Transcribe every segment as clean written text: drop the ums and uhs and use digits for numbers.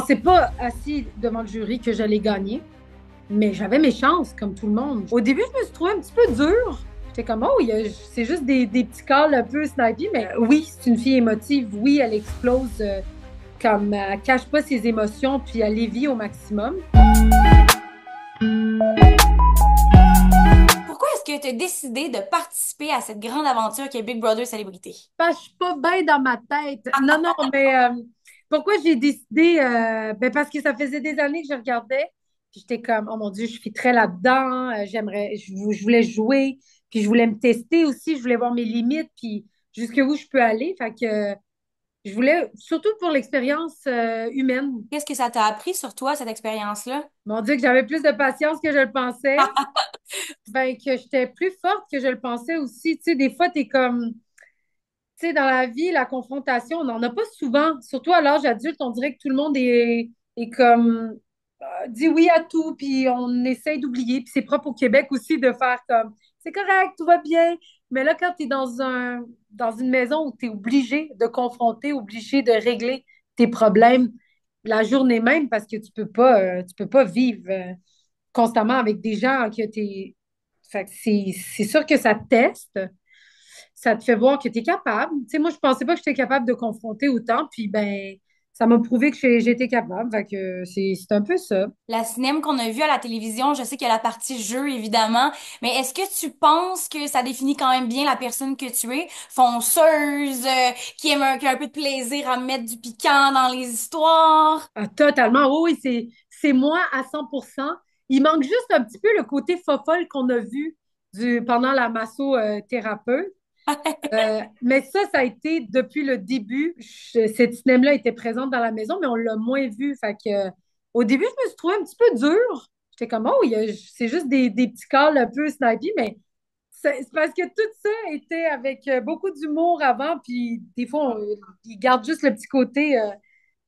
pensais pas, assis devant le jury, que j'allais gagner, mais j'avais mes chances, comme tout le monde. Au début, je me suis trouvée un petit peu dure. J'étais comme, oh, c'est juste des petits calls un peu snipey, mais oui, c'est une fille émotive. Oui, elle explose, comme elle cache pas ses émotions, puis elle les vit au maximum. Pourquoi est-ce que tu as décidé de participer à cette grande aventure qui est Big Brother Célébrité? Je suis pas bien dans ma tête. Non, non, mais pourquoi j'ai décidé? Ben parce que ça faisait des années que je regardais. Puis j'étais comme, oh mon Dieu, je suis très là-dedans. Je voulais jouer. Puis je voulais me tester aussi. Je voulais voir mes limites. Puis jusqu'où je peux aller. Fait que je voulais, surtout pour l'expérience humaine. Qu'est-ce que ça t'a appris sur toi, cette expérience-là? Mon Dieu, que j'avais plus de patience que je le pensais. Ben, que j'étais plus forte que je le pensais aussi. Tu sais, des fois, t'es comme. Tu sais, dans la vie, la confrontation, on n'en a pas souvent. Surtout à l'âge adulte, on dirait que tout le monde est comme dit oui à tout, puis on essaye d'oublier. Puis c'est propre au Québec aussi de faire comme c'est correct, tout va bien. Mais là, quand tu es dans une maison où tu es obligé de confronter, obligé de régler tes problèmes la journée même parce que tu peux pas vivre constamment avec des gens que tu es. Fait que c'est sûr que ça te teste, ça te fait voir que tu es capable. Tu sais, moi, je pensais pas que j'étais capable de confronter autant, puis ben, ça m'a prouvé que j'étais capable. Fait que c'est un peu ça. La cinéma qu'on a vu à la télévision, je sais qu'il y a la partie jeu, évidemment, mais est-ce que tu penses que ça définit quand même bien la personne que tu es? Fonceuse, qui a un peu de plaisir à mettre du piquant dans les histoires? Ah, totalement. Oui, oui, c'est moi à 100%. Il manque juste un petit peu le côté fofolle qu'on a vu pendant la masso-thérapeute. Mais ça a été depuis le début. Cette cinéma-là était présente dans la maison, mais on l'a moins vu. Fait que, au début, je me suis trouvée un petit peu dure. J'étais comme, oh, c'est juste des petits calls un peu snipey, mais c'est parce que tout ça était avec beaucoup d'humour avant, puis des fois, ils gardent juste le petit côté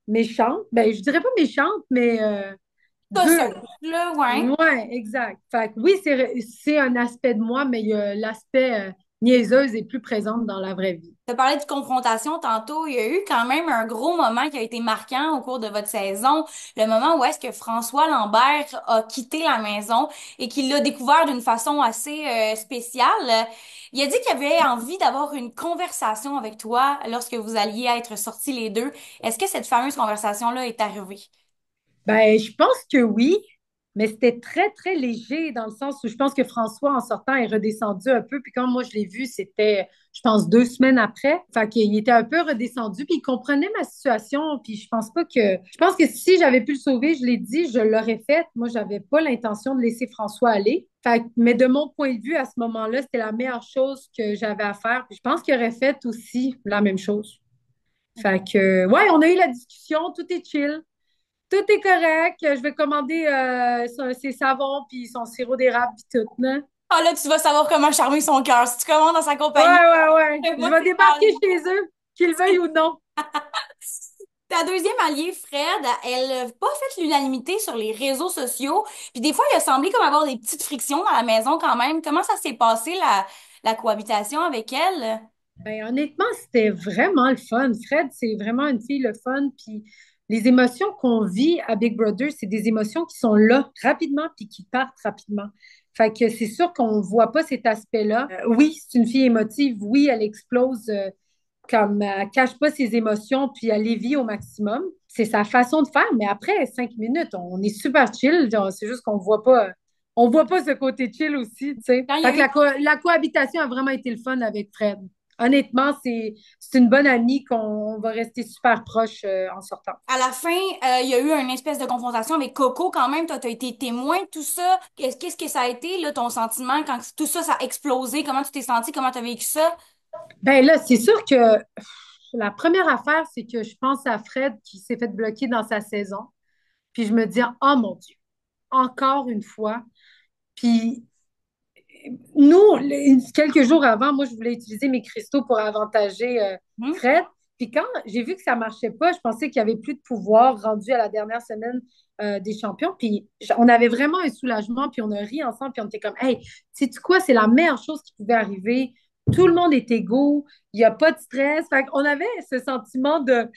méchante. Ben, je dirais pas méchante, mais Tosseuse, dure. là, ouais. Ouais, exact. Fait que oui, c'est un aspect de moi, mais l'aspect niaiseuse est plus présente dans la vraie vie. Tu as parlé de confrontation tantôt. Il y a eu quand même un gros moment qui a été marquant au cours de votre saison. Le moment où est-ce que François Lambert a quitté la maison et qu'il l'a découvert d'une façon assez spéciale. Il a dit qu'il avait envie d'avoir une conversation avec toi lorsque vous alliez être sortis les deux. Est-ce que cette fameuse conversation-là est arrivée? Ben, je pense que oui, mais c'était très, très léger dans le sens où je pense que François, en sortant, est redescendu un peu. Puis quand moi, je l'ai vu, c'était, je pense, 2 semaines après. Fait qu'il était un peu redescendu, puis il comprenait ma situation. Puis je pense pas que... Je pense que si j'avais pu le sauver, je l'ai dit, je l'aurais fait. Moi, j'avais pas l'intention de laisser François aller. Mais de mon point de vue, à ce moment-là, c'était la meilleure chose que j'avais à faire. Puis je pense qu'il aurait fait aussi la même chose. Fait que, ouais, on a eu la discussion, tout est chill. Tout est correct. Je vais commander ses savons puis son sirop d'érable puis tout, là. Ah là, tu vas savoir comment charmer son cœur. Si tu commandes dans sa Ouais, compagnie, ouais, ouais. Je moi, vais c'est débarquer chez eux, qu'ils le veuillent ou non. ta deuxième alliée, Fred, elle n'a pas fait l'unanimité sur les réseaux sociaux. Puis des fois, il a semblé comme avoir des petites frictions dans la maison quand même. Comment ça s'est passé, la cohabitation avec elle? Ben, honnêtement, c'était vraiment le fun. Fred, c'est vraiment une fille le fun. Puis les émotions qu'on vit à Big Brother, c'est des émotions qui sont là rapidement puis qui partent rapidement. Fait que c'est sûr qu'on voit pas cet aspect-là. Oui, c'est une fille émotive. Oui, elle explose comme elle cache pas ses émotions puis elle les vit au maximum. C'est sa façon de faire, mais après 5 minutes, on est super chill. Genre, c'est juste on voit pas ce côté chill aussi, tu sais. Quand il y Fait a que eu la cohabitation a vraiment été le fun avec Fred. Honnêtement, c'est une bonne amie qu'on va rester super proche en sortant. À la fin, il y a eu une espèce de confrontation avec Coco quand même. Toi, tu as été témoin de tout ça. Qu'est-ce que ça a été, là, ton sentiment quand tout ça, ça a explosé? Comment tu t'es senti? Comment tu as vécu ça? Ben là, c'est sûr que la première affaire, c'est que je pense à Fred qui s'est fait bloquer dans sa saison. Puis je me dis, oh mon Dieu, encore une fois. Puis nous, quelques jours avant, moi, je voulais utiliser mes cristaux pour avantager Hmm? Fred. Puis quand j'ai vu que ça marchait pas, je pensais qu'il y avait plus de pouvoir rendu à la dernière semaine des champions. Puis on avait vraiment un soulagement, puis on a ri ensemble, puis on était comme, hey, sais-tu quoi, c'est la meilleure chose qui pouvait arriver. Tout le monde est égaux, il n'y a pas de stress. Fait qu'on avait ce sentiment de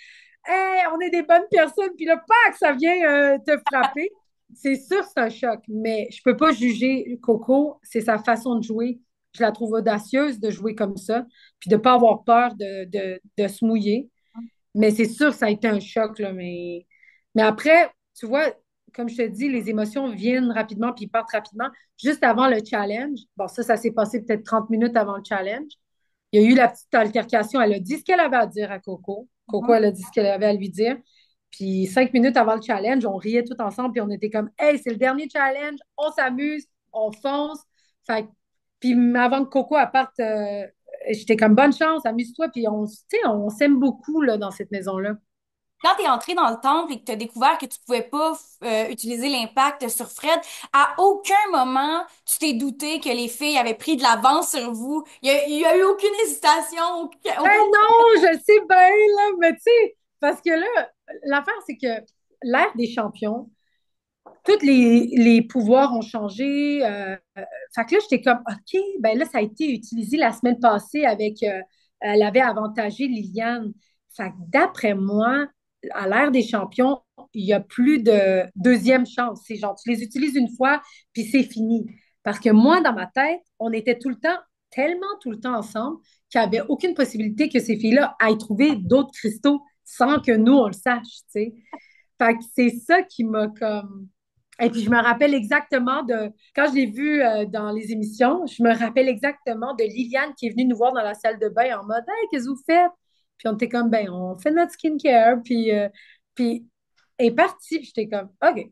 hey, on est des bonnes personnes, puis là, pac, ça vient te frapper. C'est sûr, c'est un choc, mais je peux pas juger Coco, c'est sa façon de jouer. Je la trouve audacieuse de jouer comme ça, puis de pas avoir peur de se mouiller. Mais c'est sûr, ça a été un choc, là, mais après, tu vois, comme je te dis, les émotions viennent rapidement puis partent rapidement. Juste avant le challenge, bon, ça s'est passé peut-être 30 minutes avant le challenge. Il y a eu la petite altercation. Elle a dit ce qu'elle avait à dire à Coco. Coco, Mhm. elle a dit ce qu'elle avait à lui dire. Puis 5 minutes avant le challenge, on riait tout ensemble, puis on était comme, hey, c'est le dernier challenge, on s'amuse, on fonce. Fait puis avant que Coco elle parte, j'étais comme bonne chance, amuse-toi, puis tu sais, on s'aime beaucoup là, dans cette maison-là. Quand tu es entré dans le temple et que tu as découvert que tu pouvais pas utiliser l'impact sur Fred, à aucun moment tu t'es douté que les filles avaient pris de l'avance sur vous. Il y a eu aucune hésitation, Ben aucun... non, je le sais bien, là, mais tu sais, parce que là, l'affaire, c'est que l'ère des champions, tous les pouvoirs ont changé. Fait que là, j'étais comme, OK, ben là, ça a été utilisé la semaine passée avec, elle avait avantagé Liliane. Fait que d'après moi, à l'ère des champions, il n'y a plus de deuxième chance. C'est genre, tu les utilises une fois, puis c'est fini. Parce que moi, dans ma tête, on était tout le temps, tellement tout le temps ensemble, qu'il n'y avait aucune possibilité que ces filles-là aillent trouver d'autres cristaux sans que nous, on le sache, tu sais. Fait que c'est ça qui m'a comme. Et puis, je me rappelle exactement de. Quand je l'ai vu dans les émissions, je me rappelle exactement de Liliane qui est venue nous voir dans la salle de bain en mode Hey, qu'est-ce que vous faites? Puis on était comme, ben, on fait notre skincare. Puis elle est partie. Puis j'étais comme, OK.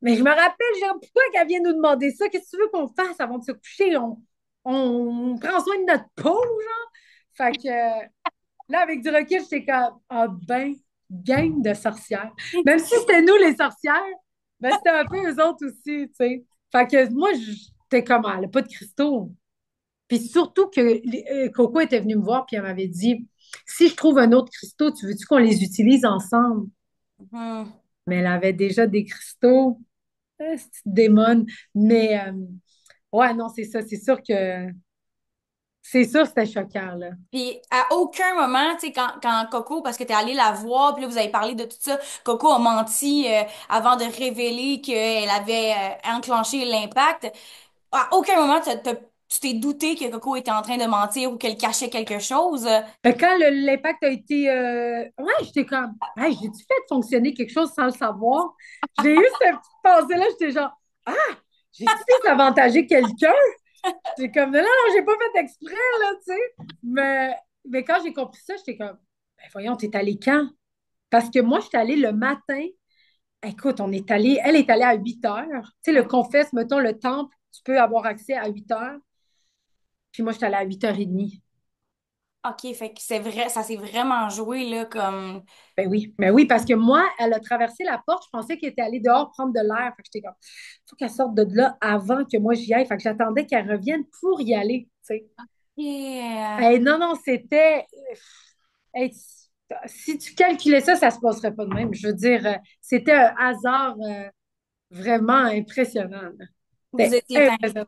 Mais je me rappelle, genre, pourquoi qu'elle vient nous demander ça? Qu'est-ce que tu veux qu'on fasse avant de se coucher? On prend soin de notre peau, genre. Fait que là, avec du recul, j'étais comme, ah ben, gang de sorcières. Même si c'était nous les sorcières, ben c'était un peu eux autres aussi, tu sais. Fait que moi, j'étais comme, ah, elle n'a pas de cristaux. Puis surtout que Coco était venue me voir, puis elle m'avait dit, si je trouve un autre cristaux, tu veux-tu qu'on les utilise ensemble? Mhm. Mais elle avait déjà des cristaux, cette démon. Mais ouais, non, c'est ça. C'est sûr, c'était choquant, là. Puis à aucun moment, tu sais, quand Coco, parce que t'es allé la voir, puis là, vous avez parlé de tout ça, Coco a menti avant de révéler qu'elle avait enclenché l'impact. À aucun moment, tu t'es douté que Coco était en train de mentir ou qu'elle cachait quelque chose. Quand l'impact a été. Ouais, j'étais comme. Hey, j'ai-tu fait fonctionner quelque chose sans le savoir? J'ai eu cette petite pensée-là, j'étais genre. Ah, j'ai-tu désavantager quelqu'un? J'étais comme. Non, non, j'ai pas fait exprès, là, tu sais. Mais quand j'ai compris ça, j'étais comme. Ben voyons, t'es allé quand? Parce que moi, j'étais allée le matin. Écoute, on est allé. Elle est allée à 8 heures. Tu sais, le Ouais. confesse, mettons, le temple, tu peux avoir accès à 8 heures. Puis moi, j'étais allée à 8h30. OK, fait que c'est vrai, ça s'est vraiment joué, là, comme... Ben oui, parce que moi, elle a traversé la porte, je pensais qu'elle était allée dehors prendre de l'air. Fait que j'étais comme, faut qu'elle sorte de là avant que moi j'y aille. Fait que j'attendais qu'elle revienne pour y aller, tu sais. Yeah. Hey, non, non, c'était. Hey, si tu calculais ça, ça se passerait pas de même. Je veux dire, c'était un hasard vraiment impressionnant, là. Vous C'était étiez timé. impressionnant.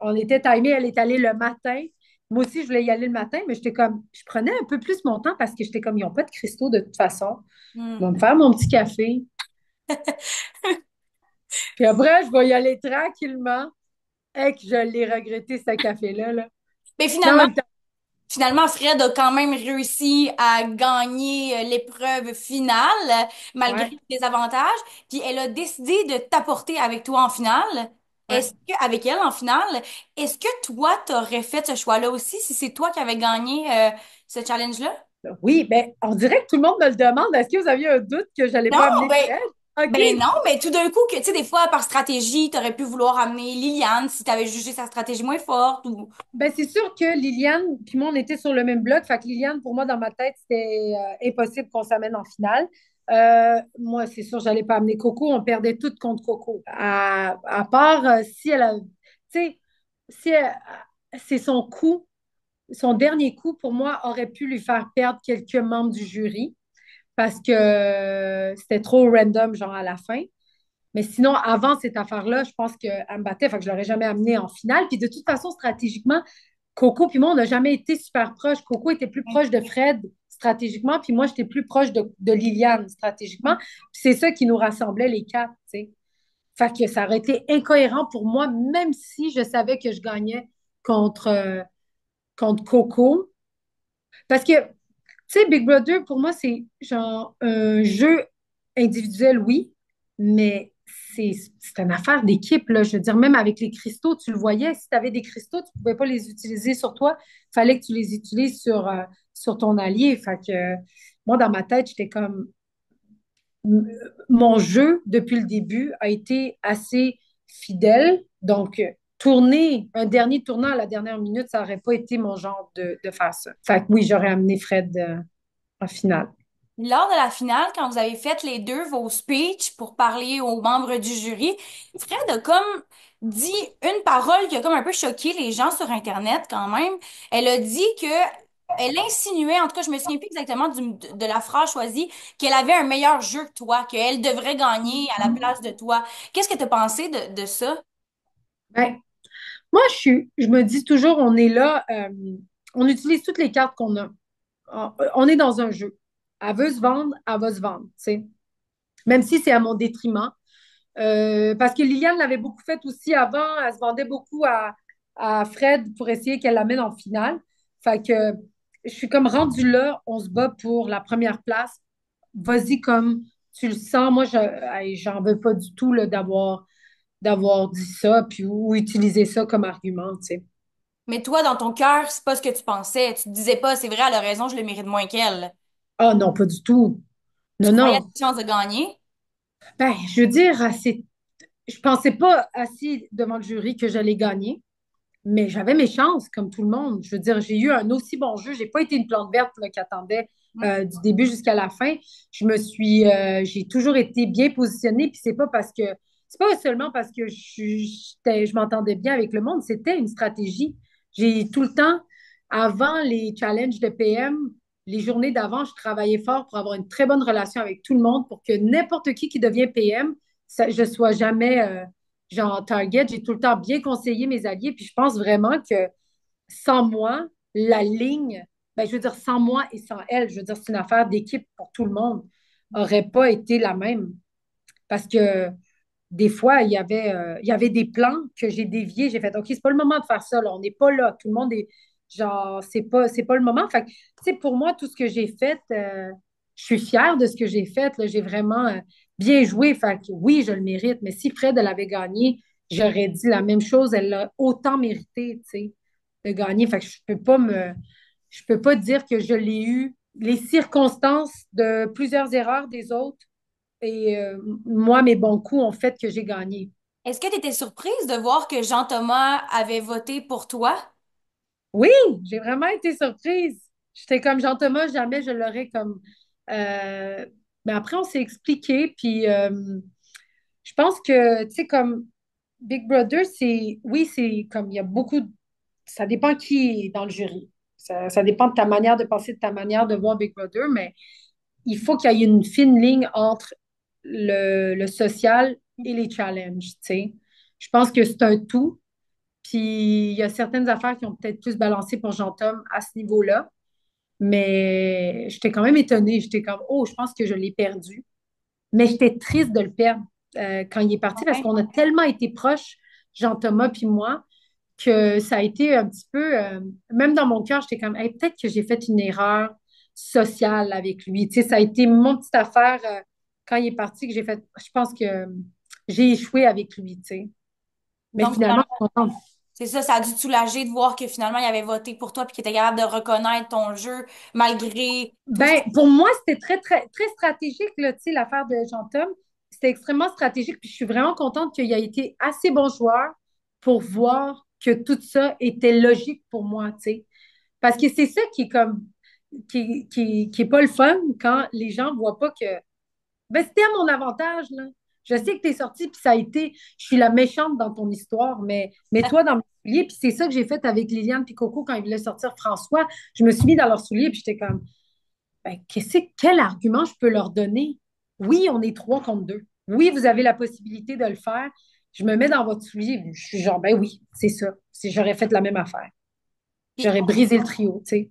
On était timés, elle est allée le matin. Moi aussi, je voulais y aller le matin, mais j'étais comme, je prenais un peu plus mon temps parce que j'étais comme, ils n'ont pas de cristaux de toute façon. Hmm. Je vais me faire mon petit café. Puis après, je vais y aller tranquillement. Et que je l'ai regretté, ce café-là, là. Mais Mais en finalement, même temps, Finalement, Fred a quand même réussi à gagner l'épreuve finale, malgré ouais. les avantages. Puis elle a décidé de t'apporter avec toi en finale. Ouais. Avec elle en finale, est-ce que toi, t'aurais fait ce choix-là aussi si c'est toi qui avais gagné ce challenge-là? Oui, ben, on dirait que tout le monde me le demande. Est-ce que vous aviez un doute que je n'allais Non, pas amener ben, Fred? OK. ben non, mais tout d'un coup, que tu sais, des fois, par stratégie, t'aurais pu vouloir amener Liliane si t'avais jugé sa stratégie moins forte ou. Ben, c'est sûr que Liliane, puis moi, on était sur le même bloc. Fait que Liliane, pour moi, dans ma tête, c'était impossible qu'on s'amène en finale. Moi, c'est sûr, je n'allais pas amener Coco. On perdait toutes contre Coco. À part si elle a. Tu sais, si c'est son coup, son dernier coup, pour moi, aurait pu lui faire perdre quelques membres du jury parce que c'était trop random, genre à la fin. Mais sinon, avant cette affaire-là, je pense qu'elle me battait, fait que je ne l'aurais jamais amenée en finale. Puis de toute façon, stratégiquement, Coco puis moi, on n'a jamais été super proches. Coco était plus proche de Fred stratégiquement, puis moi, j'étais plus proche de Liliane stratégiquement. Puis c'est ça qui nous rassemblait les quatre, tu sais. Fait que ça aurait été incohérent pour moi, même si je savais que je gagnais contre, contre Coco. Parce que, tu sais, Big Brother, pour moi, c'est genre un jeu individuel, oui, mais c'est une affaire d'équipe, là. Je veux dire, même avec les cristaux, tu le voyais, si tu avais des cristaux, tu ne pouvais pas les utiliser sur toi. Il fallait que tu les utilises sur ton allié. Fait que moi, dans ma tête, j'étais comme, mon jeu depuis le début a été assez fidèle. Donc, tourner un dernier tournant à la dernière minute, ça n'aurait pas été mon genre de faire ça. Fait que oui, j'aurais amené Fred en finale. Lors de la finale, quand vous avez fait les deux vos speeches pour parler aux membres du jury, Fred a comme dit une parole qui a comme un peu choqué les gens sur Internet quand même. Elle a dit que elle insinuait, en tout cas, je me souviens plus exactement de la phrase choisie, qu'elle avait un meilleur jeu que toi, qu'elle devrait gagner à la place de toi. Qu'est-ce que tu as pensé de ça? Ben, moi, je me dis toujours, on est là, on utilise toutes les cartes qu'on a. On est dans un jeu. Elle veut se vendre, elle va se vendre, tu sais. Même si c'est à mon détriment. Parce que Liliane l'avait beaucoup fait aussi avant. Elle se vendait beaucoup à Fred pour essayer qu'elle l'amène en finale. Fait que je suis comme rendue là, on se bat pour la première place. Vas-y comme tu le sens. Moi, j'en veux pas du tout là, d'avoir dit ça puis, ou utilisé ça comme argument, tu sais. Mais toi, dans ton cœur, c'est pas ce que tu pensais. Tu te disais pas, c'est vrai, elle a raison, je le mérite moins qu'elle. Ah non, pas du tout. Tu Non, croyais à non. tes chances de gagner? Ben, je veux dire, je pensais pas assis devant le jury que j'allais gagner. Mais j'avais mes chances, comme tout le monde. Je veux dire, j'ai eu un aussi bon jeu. J'ai pas été une plante verte là, qui attendait du début jusqu'à la fin. J'ai toujours été bien positionnée. Puis c'est pas seulement parce que je m'entendais bien avec le monde. C'était une stratégie. J'ai tout le temps, avant les challenges de PM, les journées d'avant, je travaillais fort pour avoir une très bonne relation avec tout le monde pour que n'importe qui devient PM, je sois jamais genre Target, j'ai tout le temps bien conseillé mes alliés, puis je pense vraiment que sans moi, la ligne, ben, je veux dire, sans moi et sans elle, je veux dire, c'est une affaire d'équipe pour tout le monde, aurait pas été la même. Parce que des fois, il y avait des plans que j'ai déviés. J'ai fait, OK, c'est pas le moment de faire ça, là. On n'est pas là. Tout le monde est genre, c'est pas le moment. Fait que, tu sais, pour moi, tout ce que j'ai fait, je suis fière de ce que j'ai fait, là. J'ai vraiment bien joué. Fait que oui, je le mérite. Mais si Fred, elle avait gagné, j'aurais dit la même chose. Elle l'a autant mérité, tu sais, de gagner. Fait que je peux pas dire que je l'ai eu. Les circonstances de plusieurs erreurs des autres et moi, mes bons coups ont fait que j'ai gagné. Est-ce que tu étais surprise de voir que Jean-Thomas avait voté pour toi? Oui, j'ai vraiment été surprise. J'étais comme Jean-Thomas, jamais je l'aurais comme. euh, Mais après, on s'est expliqué, puis je pense que, tu sais, comme Big Brother, oui, c'est comme il y a beaucoup. Ça dépend qui est dans le jury. Ça dépend de ta manière de penser, de ta manière de voir Big Brother, mais il faut qu'il y ait une fine ligne entre le social et les challenges, tu sais. Je pense que c'est un tout. Puis il y a certaines affaires qui ont peut-être plus balancé pour Jean-Tom à ce niveau-là. Mais j'étais quand même étonnée. J'étais comme, oh, je pense que je l'ai perdu. Mais j'étais triste de le perdre quand il est parti parce Ouais. qu'on a tellement été proches, Jean-Thomas puis moi, que ça a été un petit peu, même dans mon cœur, j'étais comme, hey, peut-être que j'ai fait une erreur sociale avec lui. Tu sais, ça a été mon petite affaire quand il est parti que j'ai fait, je pense que j'ai échoué avec lui, tu sais. Mais Donc, finalement, je suis contente. c'est ça, ça a dû te soulager de voir que finalement, il avait voté pour toi puis qu'il était capable de reconnaître ton jeu malgré tout ce Ben, pour moi, c'était très stratégique, là, tu sais, l'affaire de Jean-Tom. C'était extrêmement stratégique, puis je suis vraiment contente qu'il ait été assez bon joueur pour voir que tout ça était logique pour moi, tu sais. Parce que c'est ça qui est comme, qui est pas le fun quand les gens voient pas que, ben, c'était à mon avantage, là. Je sais que tu es sortie, puis ça a été, je suis la méchante dans ton histoire, mais toi dans mes souliers, puis c'est ça que j'ai fait avec Liliane puis Coco quand ils voulaient sortir François. Je me suis mis dans leurs souliers, puis j'étais comme, ben, quel argument je peux leur donner? Oui, on est trois contre deux. Oui, vous avez la possibilité de le faire. Je me mets dans votre soulier. Je suis genre, ben oui, c'est ça. J'aurais fait la même affaire. Puis, J'aurais brisé le trio, tu sais.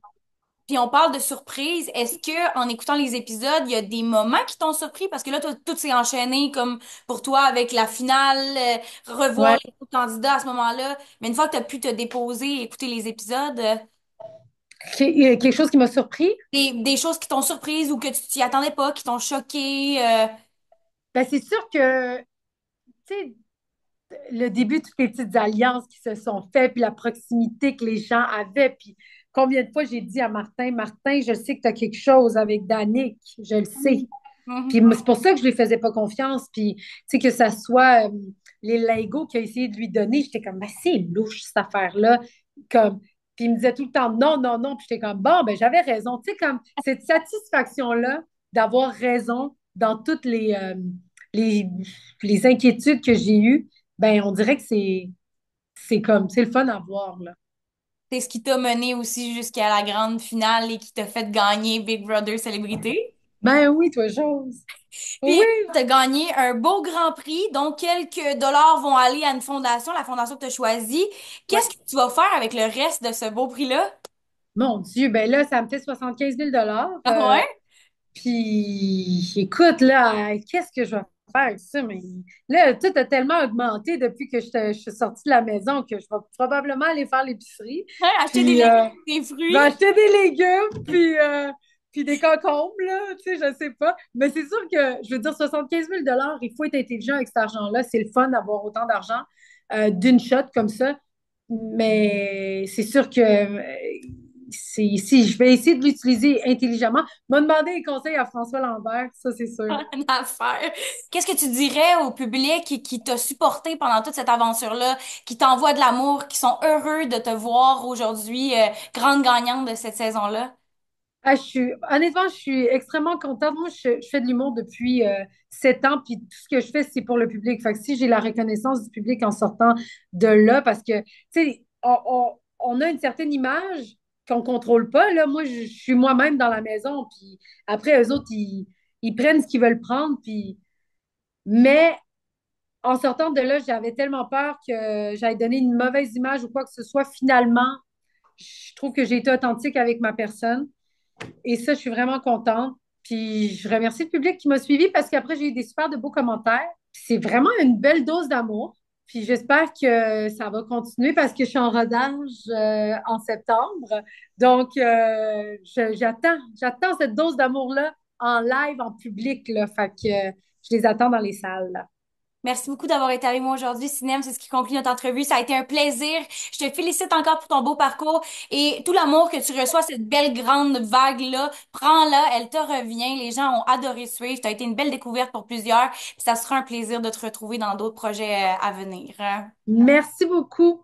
Puis on parle de surprise. Est-ce que en écoutant les épisodes, il y a des moments qui t'ont surpris? Parce que là, tout s'est enchaîné comme pour toi avec la finale, revoir Ouais. les autres candidats à ce moment-là. Mais une fois que tu as pu te déposer et écouter les épisodes, Quelque chose qui m'a surpris, des choses qui t'ont surprise ou que tu t'y attendais pas, qui t'ont choqué. ben c'est sûr que, tu sais, le début, toutes les petites alliances qui se sont faites, puis la proximité que les gens avaient, puis combien de fois j'ai dit à Martin, Martin, je sais que tu as quelque chose avec Danick, je le sais. Mhm. Mhm. Puis c'est pour ça que je lui faisais pas confiance. Puis, tu sais, que ça soit les Legos qu'il a essayé de lui donner, j'étais comme, ben, c'est louche, cette affaire-là. Comme, puis il me disait tout le temps, non, non, non. Puis j'étais comme, bon, ben, j'avais raison. Tu sais, comme cette satisfaction-là d'avoir raison dans toutes les, les inquiétudes que j'ai eues, ben, on dirait que c'est comme, c'est le fun à voir, là. C'est ce qui t'a mené aussi jusqu'à la grande finale et qui t'a fait gagner Big Brother Célébrité. Ben oui, toi, chose. Puis, Oui, t'as gagné un beau grand prix, dont quelques dollars vont aller à une fondation, la fondation que tu as choisie. ouais. Qu'est-ce que tu vas faire avec le reste de ce beau prix-là? Mon Dieu, ben là, ça me fait 75 000 Ah ouais? Puis, écoute, là, qu'est-ce que je vais faire avec ça? Mais là, tout a tellement augmenté depuis que je suis sortie de la maison que je vais probablement aller faire l'épicerie. Ouais, acheter des Puis, légumes, des je vais fruits. acheter des légumes, puis des concombres, là, tu sais, je sais pas. Mais c'est sûr que, je veux dire, 75 000 il faut être intelligent avec cet argent-là. C'est le fun d'avoir autant d'argent d'une shot comme ça. Mais c'est sûr que si je vais essayer de l'utiliser intelligemment, m'a demandé les conseils à François Lambert, ça c'est sûr. Une affaire. Qu'est-ce que tu dirais au public qui t'a supporté pendant toute cette aventure-là, qui t'envoie de l'amour, qui sont heureux de te voir aujourd'hui, grande gagnante de cette saison-là? Honnêtement, je suis extrêmement contente. Moi, je fais de l'humour depuis 7 ans, puis tout ce que je fais, c'est pour le public. Fait que si j'ai la reconnaissance du public en sortant de là, parce que, tu sais, on a une certaine image qu'on contrôle pas. Là, moi, je suis moi-même dans la maison, puis après, eux autres, ils prennent ce qu'ils veulent prendre, puis... Mais en sortant de là, j'avais tellement peur que j'allais donner une mauvaise image ou quoi que ce soit. Finalement, je trouve que j'ai été authentique avec ma personne. Et ça, je suis vraiment contente. Puis je remercie le public qui m'a suivi parce qu'après, j'ai eu des super de beaux commentaires. Puis c'est vraiment une belle dose d'amour. Puis j'espère que ça va continuer parce que je suis en rodage en septembre. Donc, j'attends cette dose d'amour-là en live, en public, là. Fait que je les attends dans les salles, là. Merci beaucoup d'avoir été avec moi aujourd'hui, Sinem. C'est ce qui conclut notre entrevue. Ça a été un plaisir. Je te félicite encore pour ton beau parcours et tout l'amour que tu reçois, cette belle grande vague-là. Prends-la, elle te revient. Les gens ont adoré suivre. Tu as été une belle découverte pour plusieurs. Puis ça sera un plaisir de te retrouver dans d'autres projets à venir. Merci beaucoup.